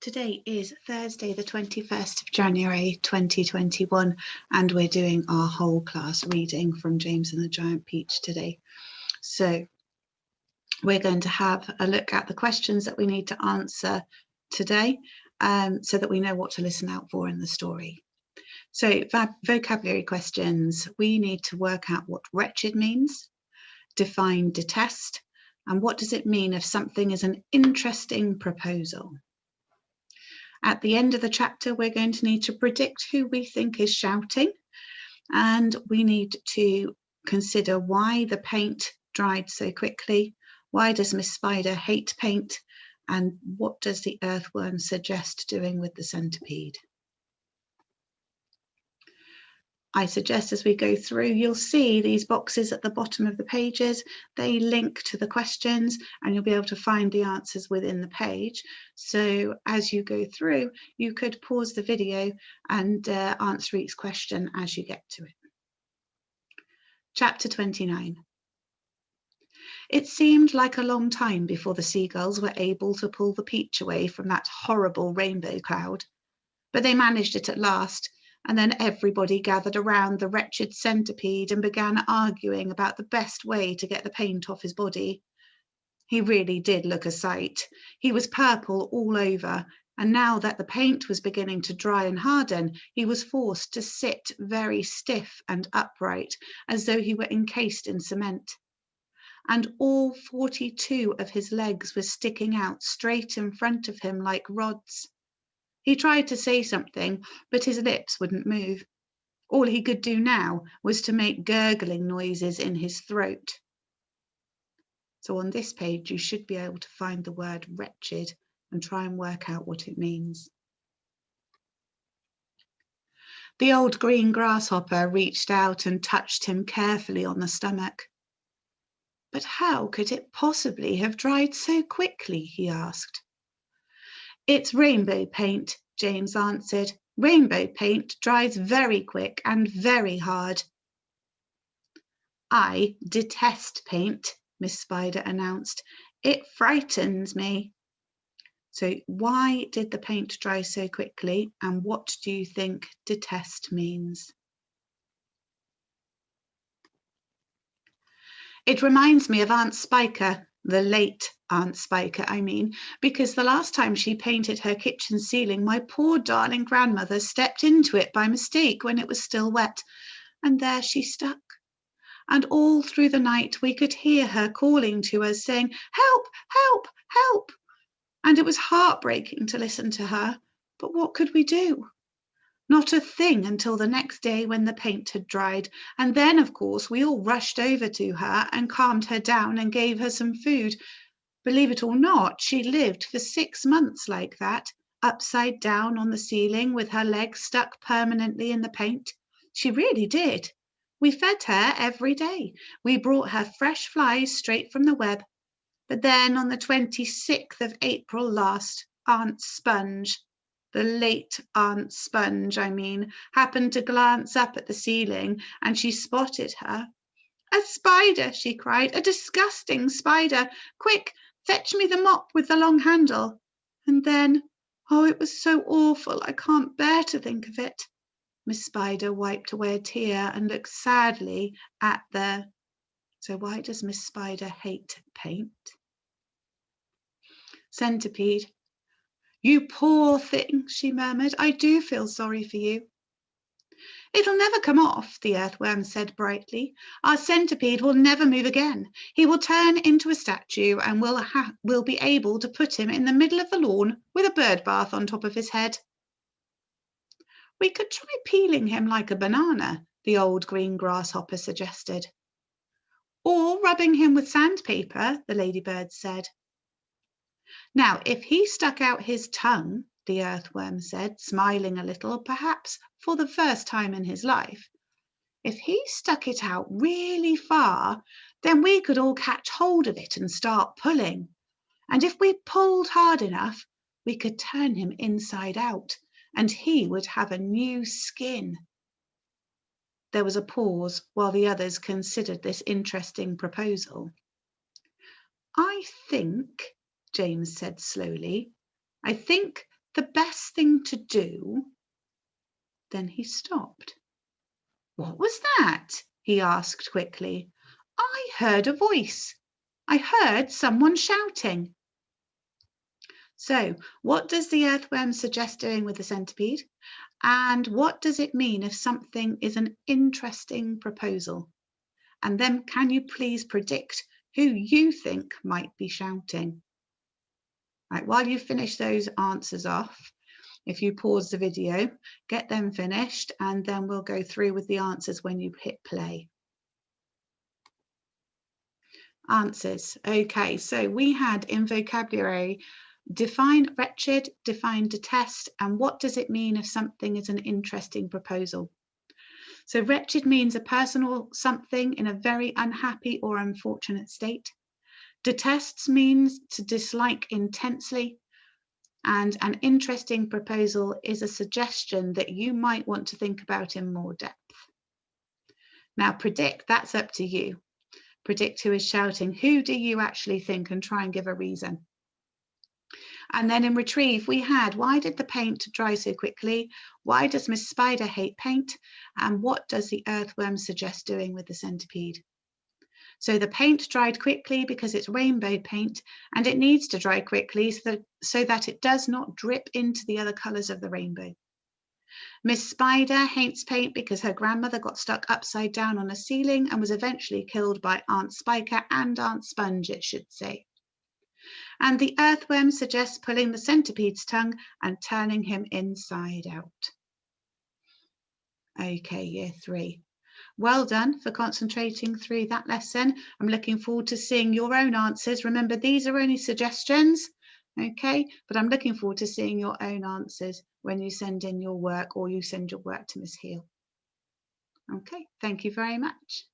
Today is Thursday, the 21st of January 2021, and we're doing our whole class reading from James and the Giant Peach today. So we're going to have a look at the questions that we need to answer today so that we know what to listen out for in the story. So vocabulary questions, we need to work out what wretched means, define detest, and what does it mean if something is an interesting proposal. At the end of the chapter, we're going to need to predict who we think is shouting, and we need to consider why the paint dried so quickly, why does Miss Spider hate paint, and what does the earthworm suggest doing with the centipede. I suggest as we go through, you'll see these boxes at the bottom of the pages. They link to the questions and you'll be able to find the answers within the page. So as you go through, you could pause the video and answer each question as you get to it. Chapter 29. It seemed like a long time before the seagulls were able to pull the peach away from that horrible rainbow cloud, but they managed it at last. And then everybody gathered around the wretched centipede and began arguing about the best way to get the paint off his body. He really did look a sight. He was purple all over, and now that the paint was beginning to dry and harden, he was forced to sit very stiff and upright, as though he were encased in cement. And all 42 of his legs were sticking out straight in front of him like rods. He tried to say something, but his lips wouldn't move. All he could do now was to make gurgling noises in his throat. So on this page, you should be able to find the word wretched and try and work out what it means. The old green grasshopper reached out and touched him carefully on the stomach. But how could it possibly have dried so quickly, he asked. It's rainbow paint, James answered. Rainbow paint dries very quick and very hard. I detest paint, Miss Spider announced. It frightens me. So why did the paint dry so quickly, and what do you think detest means? It reminds me of Aunt Spiker, the late Aunt Spiker, I mean, because the last time she painted her kitchen ceiling, my poor darling grandmother stepped into it by mistake when it was still wet, and there she stuck. And all through the night we could hear her calling to us, saying, "Help, help, help!" And it was heartbreaking to listen to her, but what could we do? Not a thing until the next day when the paint had dried. And then, of course, we all rushed over to her and calmed her down and gave her some food. Believe it or not, she lived for 6 months like that, upside down on the ceiling with her legs stuck permanently in the paint. She really did. We fed her every day. We brought her fresh flies straight from the web. But then on the 26th of April last, Aunt Sponge, the late Aunt Sponge, happened to glance up at the ceiling, and she spotted her. "A spider," she cried, "a disgusting spider. Quick, fetch me the mop with the long handle." And then, oh, it was so awful, I can't bear to think of it. Miss Spider wiped away a tear and looked sadly at the... So why does Miss Spider hate paint? Centipede. "You poor thing," she murmured. "I do feel sorry for you." "It'll never come off," the earthworm said brightly. "Our centipede will never move again. He will turn into a statue, and we'll be able to put him in the middle of the lawn with a bird bath on top of his head." "We could try peeling him like a banana," the old green grasshopper suggested. "Or rubbing him with sandpaper," the ladybird said. "Now, if he stuck out his tongue," the earthworm said, smiling a little, perhaps for the first time in his life, "if he stuck it out really far, then we could all catch hold of it and start pulling. And if we pulled hard enough, we could turn him inside out, and he would have a new skin." There was a pause while the others considered this interesting proposal. "I think," James said slowly, "I think the best thing to do. Then he stopped. What was that? He asked quickly. I heard a voice. I heard someone shouting. So, what does the earthworm suggest doing with the centipede? And what does it mean if something is an interesting proposal? And then can you please predict who you think might be shouting? Right, while you finish those answers off, if you pause the video, get them finished, and then we'll go through with the answers when you hit play. Answers. Okay, so we had in vocabulary, define wretched, define detest, and what does it mean if something is an interesting proposal? So wretched means a person or something in a very unhappy or unfortunate state. Detests means to dislike intensely. And an interesting proposal is a suggestion that you might want to think about in more depth. Now predict, that's up to you. Predict who is shouting. Who do you actually think, and try and give a reason. And then in retrieve, we had, why did the paint dry so quickly? Why does Miss Spider hate paint? And what does the earthworm suggest doing with the centipede? So the paint dried quickly because it's rainbow paint, and it needs to dry quickly so that it does not drip into the other colours of the rainbow. Miss Spider hates paint because her grandmother got stuck upside down on a ceiling and was eventually killed by Aunt Spiker and Aunt Sponge, it should say. And the earthworm suggests pulling the centipede's tongue and turning him inside out. Okay, year 3. Well done for concentrating through that lesson. I'm looking forward to seeing your own answers. Remember, these are only suggestions, okay? But I'm looking forward to seeing your own answers when you send in your work or you send your work to Miss Heal. Okay, thank you very much.